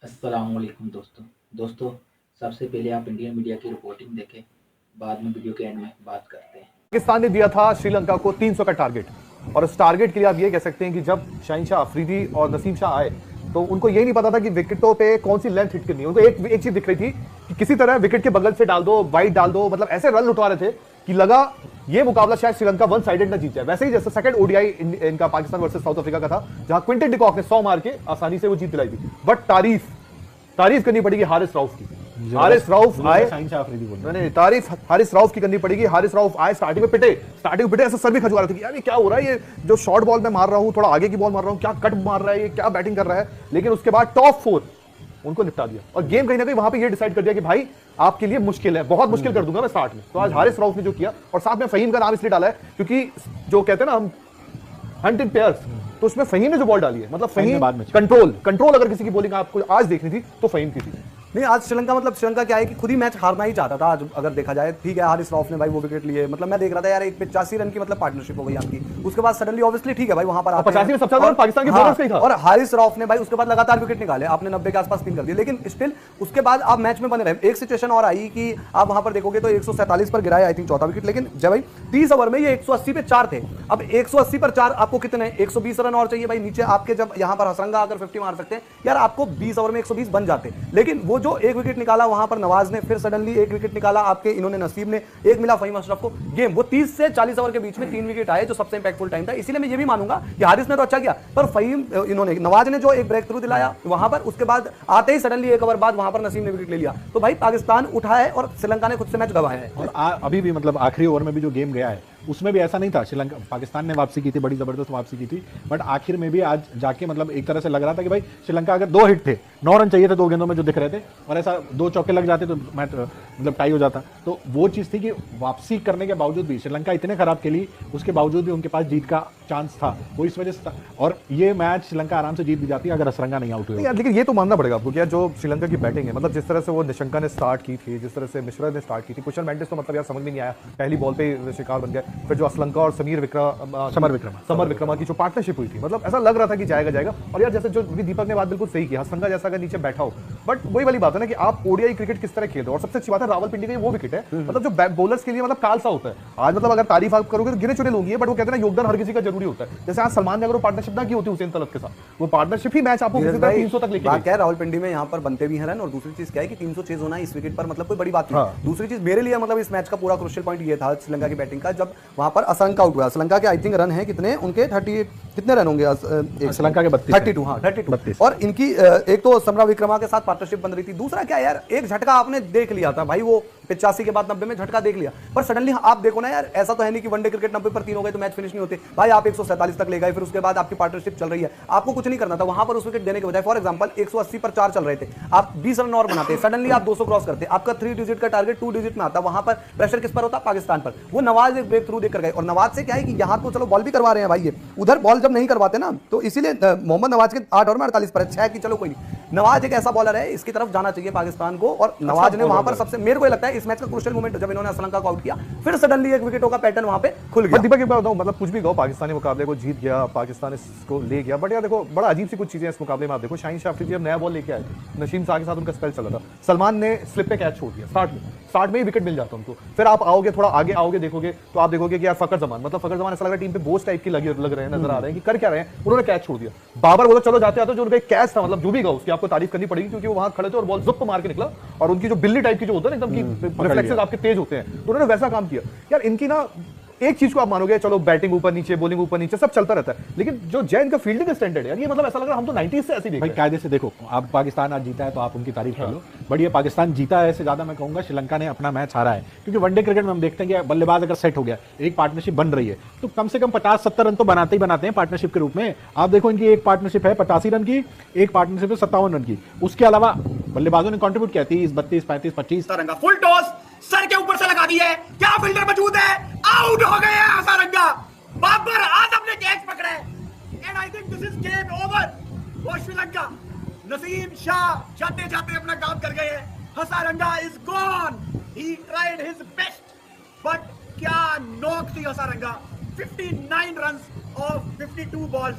अस्सलामुअलैकुम दोस्तों, सबसे पहले आप इंडियन मीडिया की रिपोर्टिंग देखें, बाद में वीडियो के एंड में बात करते हैं। पाकिस्तान ने दिया था श्रीलंका को 300 का टारगेट, और उस टारगेट के लिए आप ये कह सकते हैं कि जब शाहीन शाह अफरीदी और नसीम शाह आए तो उनको ये नहीं पता था कि विकेटों पे कौन सी लेंथ हिट करनी है। उनको एक चीज दिख रही थी कि किसी तरह विकेट के बगल से डाल दो, वाइड डाल दो, मतलब ऐसे रन उठा रहे थे कि लगा ये मुकाबला शायद श्रीलंका वन साइडेड ना जीत जाए। वैसे ही जैसे सेकंड ओडीआई इनका पाकिस्तान वर्सेस साउथ अफ्रीका का था, जहां क्विंटन डिकॉक ने 100 मार के आसानी से वो जीत दिलाई थी। बट तारीफ करनी पड़ेगी हारिस रऊफ की। हारिस रऊफ आए, तारीफ हारिस रऊफ की करनी पड़ेगी। हारिस रऊफ आए, स्टार्टिंग में पिटे, ऐसा सर भी खजुआ रहे थे कि यार ये क्या हो रहा है, ये जो शॉर्ट बॉल में मार रहा हूं, थोड़ा आगे की बॉल मार रहा हूं, क्या कट मार रहा है, ये क्या बैटिंग कर रहा है। लेकिन उसके बाद टॉप 4 उनको निपटा दिया और गेम कहीं ना कहीं वहां पे ये डिसाइड कर दिया कि भाई आपके लिए मुश्किल है, बहुत मुश्किल कर दूंगा मैं स्टार्ट में। तो आज हारिस रऊफ ने जो किया, और साथ में फहीम का नाम इसलिए डाला है क्योंकि जो कहते हैं ना हम हंटिंग पेयर्स, तो उसमें फहीम ने जो बॉल डाली है, मतलब फहीम कंट्रोल अगर किसी की बॉलिंग आपको आज देखनी थी तो फहीम की थी। नहीं, आज श्रीलंका क्या है कि खुद ही मैच हारना ही चाहता था आज, अगर देखा जाए। ठीक है, हारिस रऊफ ने भाई वो विकेट लिए, मतलब मैं देख रहा था यार, एक 85 रन की मतलब पार्टनरशिप हो गई आपकी। उसके बाद सडनली ऑब्वियसली ठीक है भाई, वहां पर 85 में सबसे ज्यादा पाकिस्तान के बॉलर्स का ही था, और हारिस रऊफ ने भाई उसके बाद लगातार विकेट निकाले, आपने 90 के आसपास 3 कर दिए। लेकिन स्टिल उसके बाद आप मैच में बने रहे। एक सिचुएशन और आई कि आप वहां पर देखोगे तो 147 पर गिराया आई थिंक चौथा विकेट, लेकिन जब भाई 30 ओवर में ये 180 पे 4 थे। अब 180 पर 4 आपको कितने 120 रन और चाहिए भाई नीचे आपके, जब यहां पर हसरंगा अगर 50 मार सकते हैं यार, आपको 20 ओवर में 120 बन जाते। लेकिन वो जो एक विकेट निकाला वहां पर नवाज ने, फिर सडनली एक विकेट निकाला आपके इन्होंने नसीब ने, एक मिला फहीम अशरफ को। गेम वो 30 से 40 ओवर के बीच में 3 विकेट आए, जो सबसे इंपैक्टफुल टाइम था। इसीलिए मैं ये भी मानूंगा कि हारिस ने तो अच्छा किया, पर फहीम इन्होंने नवाज ने जो एक ब्रेक थ्रू दिलाया वहां पर, उसके बाद आते ही सडनली एक ओवर बाद वहां पर नसीम ने विकेट ले लिया। तो भाई पाकिस्तान उठा है और श्रीलंका ने खुद से मैच गंवाया है। और अभी भी मतलब आखिरी ओवर में भी जो गेम गया है उसमें भी ऐसा नहीं था। श्रीलंका पाकिस्तान ने वापसी की थी, बड़ी जबरदस्त वापसी की थी, बट आखिर में भी आज जाके मतलब एक तरह से लग रहा था कि भाई श्रीलंका अगर 2 हिट थे, 9 रन चाहिए थे 2 गेंदों में जो दिख रहे थे, और ऐसा 2 चौके लग जाते तो मैच मतलब टाई हो जाता। तो वो चीज़ थी कि वापसी करने के बावजूद भी श्रीलंका इतने खराब खेली, उसके बावजूद भी उनके पास जीत का चांस था, वो इस वजह से था। और ये मैच श्रीलंका आराम से जीत भी जाती है अगर हसरंगा नहीं आउट हुई। लेकिन ये तो मानना पड़ेगा आपको कि जो श्रीलंका की बैटिंग है, मतलब जिस तरह से वो निशंका ने स्टार्ट की थी, जिस तरह से मिश्रा ने स्टार्ट की थी, कुशल मेंडिस तो मतलब यार समझ में नहीं आया, पहली बॉल पे शिकार बन गया। फिर जो असलंका और समर विक्रमा की जो पार्टनरशिप हुई थी, मतलब ऐसा लग रहा था कि जाएगा। और यार जैसे जो दीपक ने बात बिल्कुल सही की, हसरंगा जैसा अगर नीचे बैठा हो, बट वही वाली बात है ना कि आप ओडीआई क्रिकेट किस तरह खेल रहे हो। और सबसे अच्छी बात है रावलपिंडी का वो विकेट है, मतलब जो बॉलर्स के लिए मतलब काल सा होता है। आज मतलब अगर तारीफ आप करोगे तो गिने चुने लोग, बट वो कहते हैं ना योगदान हर किसी का जरूरी होता है। जैसे आज सलमान ने अगर पार्टनरशिप ना की होती हुसैन तलत के साथ, वो पार्टनरशिप ही मैच आपको 300 तक लेके क्या रावलपिंडी में यहाँ पर बनते भी हैं रन, और दूसरी चीज क्या है कि 300 चेज होना इस विकेट पर मतलब कोई बड़ी बात नहीं। दूसरी चीज मेरे लिए मतलब इस मैच का पूरा क्रुशियल पॉइंट ये था श्रीलंका की बैटिंग का, जब वहां पर असलंका आउट हुआ। श्रीलंका के आई थिंक रन है कितने उनके 38, कितने रन होंगे श्रीलंका के 32, हाँ 32। और इनकी एक तो समरा विक्रमा के साथ पार्टनरशिप बन रही थी। दूसरा क्या यार, एक झटका आपने देख लिया था भाई, वो 85 के बाद 90 में झटका देख लिया, पर सडनली आप देखो ना यार, ऐसा तो है नहीं कि वनडे क्रिकेट 90 पर 3 हो गए तो मैच फिनिश नहीं होते भाई। आप 147 तक ले गए, फिर उसके बाद आपकी पार्टनरशिप चल रही है, आपको कुछ नहीं करना था वहां पर उस विकेट देने के बजाय। फॉर एग्जांपल 180 पर 4 चल रहे थे, आप 20 रन और बनाते, सडनली आप 200 क्रॉस करते, आपका 3 डिजिट का टारगेट 2 डिजिट में आता। वहां पर प्रेशर किस पर होता? पाकिस्तान पर। वो नवाज एक ब्रेक थ्रू देकर गए, और नवाज से क्या है कि यहां तो चलो बॉल भी करवा रहे हैं भाई, ये उधर बॉल जब नहीं करवाते ना, तो इसीलिए मोहम्मद नवाज के 8 ओवर में 48 पर है, 6 की चलो कोई नहीं। नवाज एक ऐसा बॉलर है, इसकी तरफ जाना चाहिए पाकिस्तान को, और नवाज ने वहां पर सबसे, मेरे को लगता है इस मैच का क्रूशियल मोमेंट जब इन्होंने श्रीलंका को आउट किया, फिर सडनली एक विकेटों का पैटर्न वहां पे खुल गया। दीपक एक बात बताऊं, मतलब कुछ भी कहो, पाकिस्तानी मुकाबले को जीत गया, पाकिस्तान इसको ले गया, बट यार देखो बड़ा अजीब सी कुछ चीजें इस मुकाबले में। आप देखो शाहीन शाह अफरीदी जब नया बॉल लेके आए, नसीम शाह के साथ उनका स्पेल चला था, सलमान ने स्लिप पे कैच छोड़ दिया स्टार्ट में ही विकेट मिल जाता उनको। फिर आप आओगे थोड़ा आगे आओगे देखोगे तो आप देखोगे कि यार फकर जमान ऐसा लग रहा है टीम पे बोझ टाइप की लग रहे हैं, नजर आ रहे हैं कि कर क्या रहे हैं, उन्होंने कैच छोड़ दिया। बाबर वो तो चलो जाते आते जो उनका कैच था, मतलब जो भी गया उसकी आपको तारीफ करनी पड़ेगी, क्योंकि वो वहां खड़े थे और बॉल जुप मार के निकला, और उनकी जो बिल्ली टाइप की जो होता है ना एकदम की रिफ्लेक्सेस आपके तेज होते हैं, तो उन्होंने वैसा काम किया। यार इनकी ना एक चीज को आप मानोगे, चलो बैटिंग ऊपर नीचे, बॉलिंग ऊपर नीचे सब चलता रहता है, लेकिन जो जैन का फील्डिंग स्टैंडर्ड है यार, ये मतलब ऐसा लग रहा है हम तो 90s से ऐसे ही देख रहे हैं। कायदे से देखो, आप पाकिस्तान आज जीता है तो आप उनकी तारीफ कर लो, बट ये पाकिस्तान जीता है ऐसे ज्यादा मैं कहूंगा श्रीलंका ने अपना मैच हारा है। क्योंकि वनडे क्रिकेट में हम देखते हैं कि बल्लेबाज अगर सेट हो गया, एक पार्टनरशिप बन रही है, तो कम से कम 50-70 रन तो बनाते ही बनाते हैं पार्टनरशिप के रूप में। आप देखो इनकी एक पार्टनरशिप है 85 रन की, एक पार्टनरशिप है 57 रन की, उसके अलावा बल्लेबाजों ने कंट्रीब्यूट किया 30, 32, 35, 25। फुल टॉस सर के ऊपर से लगा दी है, क्या फील्डर मौजूद है, आउट हो गए हैं हसरंगा। बाबर आजम ने कैच पकड़ा है, and I think this is game over for Sri Lanka. Naseem Shah जाते जाते अपना काम कर गए हैं, Hasaranga is gone, he tried his best, but क्या नॉक थी Hasaranga. 59 runs off 52 balls,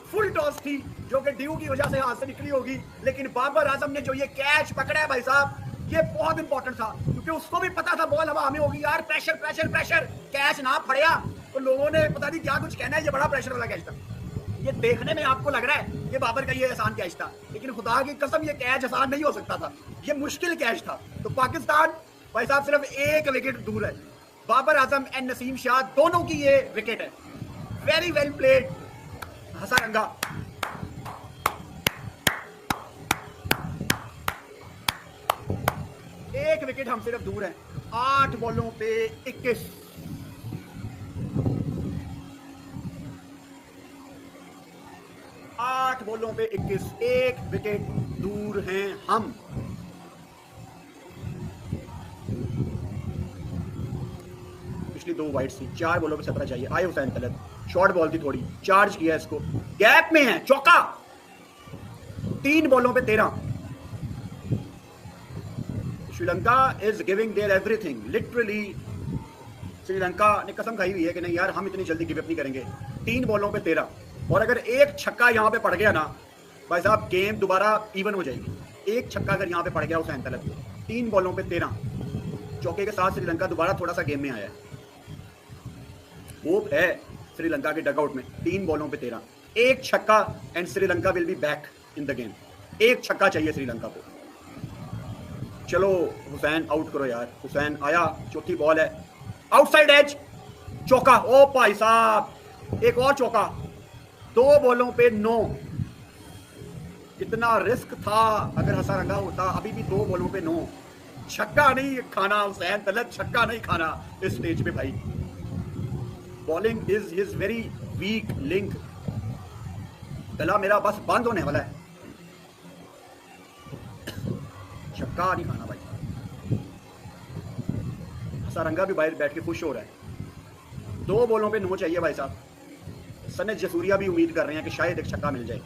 full toss थी जो कि ड्यू की वजह से हाथ से निकली होगी, लेकिन बाबर आजम ने जो ये कैच पकड़ा है भाई साहब, ये बहुत इंपॉर्टेंट था क्योंकि उसको भी पता था बॉल हवा में होगी यार, प्रेशर प्रेशर प्रेशर, कैच ना पड़ेगा तो लोगों ने पता नहीं क्या कुछ कहना है, ये बड़ा प्रेशर वाला कैच था। ये देखने में आपको लग रहा है कि बाबर का ये आसान कैच था, लेकिन खुदा की कसम ये कैच आसान नहीं हो सकता था, ये मुश्किल कैच था। तो पाकिस्तान भाई साहब सिर्फ एक विकेट दूर है, बाबर आजम एंड नसीम शाह दोनों की ये विकेट है। Very well played Hasaranga. एक विकेट हम सिर्फ दूर हैं, 8 बॉलों पे 21। आठ बॉलों पे 21, एक विकेट दूर हैं हम। पिछली 2 वाइड्स थी, 4 बॉलों पे 17 चाहिए। आए हुसैन तलत, शॉर्ट बॉल थी थोड़ी, चार्ज किया इसको, गैप में है, चौका। 3 बॉलों पे 13। Sri Lanka is giving their everything, literally Sri Lanka ने कसम खाई हुई है कि नहीं यार हम इतनी जल्दी गिव अप नहीं करेंगे। 3 बॉलों पे 13, और अगर एक छक्का यहां पे पड़ गया ना भाई साहब, गेम दोबारा इवन हो जाएगी। एक छक्का अगर यहां पे पड़ गया हुसैन तलत, 3 बॉलों पे 13 चौके के साथ श्रीलंका दोबारा थोड़ा सा गेम में आया है। होप है श्रीलंका के डगआउट में। 3 बॉलों पे 13, एक छक्का and Sri Lanka will be back in the game. एक छक्का चाहिए श्रीलंका को। चलो हुसैन आउट करो यार। हुसैन आया, चौथी बॉल है, आउटसाइड एज, चौका। ओ भाई साहब एक और चौका। 2 बॉलों पे 9। कितना रिस्क था, अगर हसारंगा होता अभी भी 2 बॉलों पे 9। छक्का नहीं खाना हुसैन तलत, छक्का नहीं खाना इस स्टेज पे भाई। Bowling is his very weak link. गला मेरा बस बंद होने वाला है, छक्का नहीं खाना भाई। हसारंगा भी बाहर बैठ के खुश हो रहा है। 2 बॉलों पे 9 चाहिए भाई साहब। सने जसूरिया भी उम्मीद कर रहे हैं कि शायद एक छक्का मिल जाए।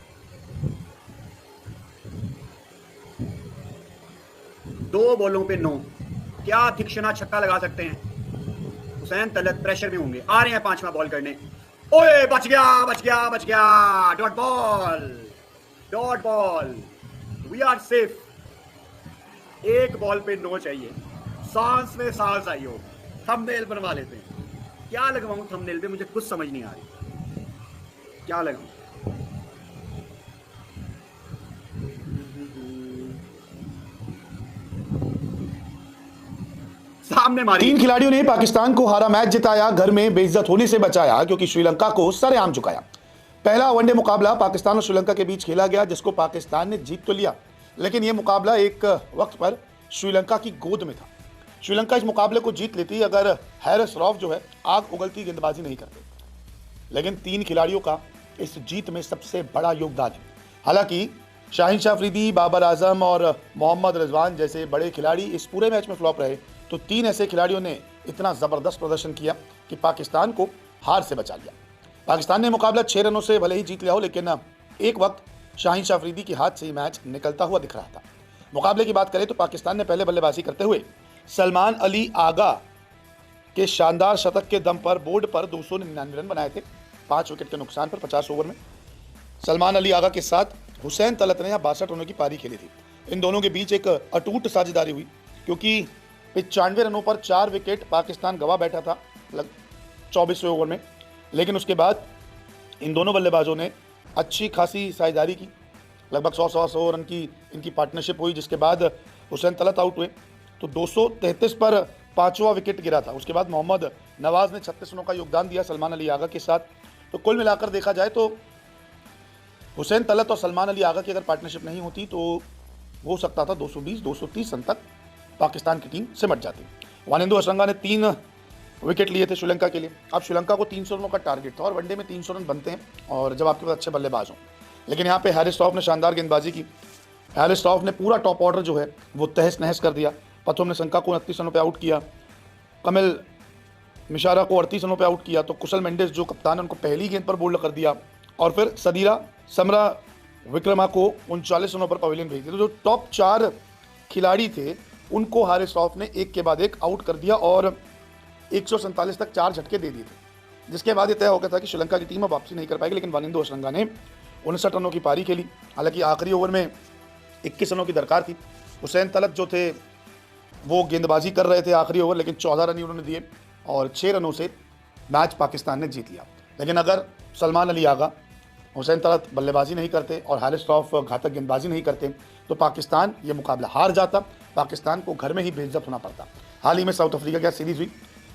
2 बॉलों पे 9, क्या तीक्ष्णा छक्का लगा सकते हैं। हुसैन तलत प्रेशर में होंगे, आ रहे हैं 5वां बॉल करने। ओए बच गया बच गया बच गया, dot ball dot ball, we are safe. 1 ball पे 9 चाहिए। सांस में सांस आई हो। थंबनेल बनवा लेते हैं। क्या लगवाऊं थंबनेल पे, मुझे कुछ समझ नहीं आ रही क्या लगाऊं। सामने मारी। 3 खिलाड़ियों ने पाकिस्तान को हारा मैच जिताया, घर में बेइज्जत होने से बचाया क्योंकि श्रीलंका को सरेआम झुकाया। पहला वनडे मुकाबला पाकिस्तान और श्रीलंका के बीच खेला गया, जिसको पाकिस्तान ने जीत तो लिया, लेकिन यह मुकाबला एक वक्त पर श्रीलंका की गोद में था। श्रीलंका इस मुकाबले को जीत लेती अगर हैरिस रॉफ जो है आग उगलती गेंदबाजी नहीं करते, लेकिन 3 खिलाड़ियों का इस जीत में सबसे बड़ा योगदान है। हालांकि शाहीन शाह अफरीदी, बाबर आजम और मोहम्मद रिजवान जैसे बड़े खिलाड़ी इस पूरे मैच में फ्लॉप रहे, तो 3 ऐसे खिलाड़ियों ने इतना ज़बरदस्त प्रदर्शन किया कि पाकिस्तान को हार से बचा लिया। पाकिस्तान ने मुकाबला 6 रनों से भले ही जीत लिया हो, लेकिन एक वक्त शाहीन शाह अफरीदी के हाथ से ही मैच निकलता हुआ दिख रहा था। मुकाबले की बात करें तो पाकिस्तान ने पहले बल्लेबाजी करते हुए सलमान अली आगा के शानदार शतक के दम पर बोर्ड पर 299 रन बनाए थे, 5 विकेट के नुकसान पर 50 ओवर में। सलमान अली आगा के साथ हुसैन तलत ने यहाँ 62 रनों की पारी खेली थी। इन दोनों के बीच एक अटूट साझेदारी हुई, क्योंकि 95 रनों पर 4 विकेट पाकिस्तान गंवा बैठा था 24वें ओवर में, लेकिन उसके बाद इन दोनों बल्लेबाजों ने अच्छी खासी साझेदारी की। लगभग 100 रन की इनकी पार्टनरशिप हुई, जिसके बाद हुसैन तलत आउट हुए तो 233 पर 5वां विकेट गिरा था। उसके बाद मोहम्मद नवाज ने 36 रनों का योगदान दिया सलमान अली आगा के साथ। तो कुल मिलाकर देखा जाए तो हुसैन तलत और सलमान अली आगा की अगर पार्टनरशिप नहीं होती तो हो सकता था 220-230 रन तक पाकिस्तान की टीम सिमट जाती। वानिंदु हसरंगा ने 3 विकेट लिए थे श्रीलंका के लिए। अब श्रीलंका को 300 रनों का टारगेट था और वनडे में 300 रन बनते हैं और जब आपके पास अच्छे बल्लेबाज हों, लेकिन यहाँ पे हैरिस रॉफ ने शानदार गेंदबाजी की। हैरिस रॉफ ने पूरा टॉप ऑर्डर जो है वो तहस नहस कर दिया। पथुम ने शंका को 29 रनों पर आउट किया, कमिल मिशारा को 38 रनों पर आउट किया, तो कुशल मेंडिस जो कप्तान है उनको पहली गेंद पर बोल्ड कर दिया और फिर सदीरा समरा विक्रमा को 39 रनों पर पवेलियन भेज दिया। तो जो टॉप 4 खिलाड़ी थे उनको हैरिस रॉफ ने एक के बाद एक आउट कर दिया और 147 तक 4 झटके दे दिए थे, जिसके बाद ये तय हो गया था कि श्रीलंका की टीम अब वापसी नहीं कर पाएगी। लेकिन वानिंदु हसरंगा ने 59 रनों की पारी खेली। हालांकि आखिरी ओवर में 21 रनों की दरकार थी। हुसैन तलत जो थे वो गेंदबाजी कर रहे थे आखिरी ओवर, लेकिन 14 रन ही उन्होंने दिए और 6 रनों से मैच पाकिस्तान ने जीत लिया। लेकिन अगर सलमान अली आगा, हुसैन तलत बल्लेबाजी नहीं करते और हारिस रऊफ घातक गेंदबाजी नहीं करते तो पाकिस्तान ये मुकाबला हार जाता, पाकिस्तान को घर में ही बेइज्जत होना पड़ता। हाल ही में साउथ अफ्रीका के साथ सीरीज़ हुई,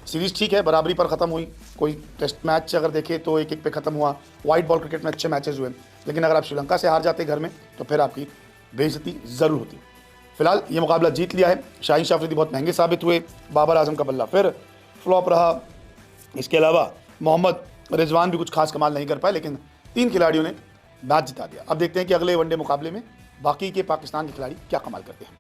सीरीज़ ठीक है, बराबरी पर ख़त्म हुई। कोई टेस्ट मैच अगर देखें तो 1-1 पे ख़त्म हुआ। वाइट बॉल क्रिकेट में अच्छे मैचेस हुए, लेकिन अगर आप श्रीलंका से हार जाते घर में तो फिर आपकी बेइज्जती ज़रूर होती। फिलहाल ये मुकाबला जीत लिया है। शाहीन शाह अफरीदी बहुत महंगे साबित हुए, बाबर आजम का बल्ला फिर फ्लॉप रहा। इसके अलावा मोहम्मद रिजवान भी कुछ खास कमाल नहीं कर पाए, लेकिन 3 खिलाड़ियों ने मैच जिता दिया। अब देखते हैं कि अगले वनडे मुकाबले में बाकी के पाकिस्तान के खिलाड़ी क्या कमाल करते हैं।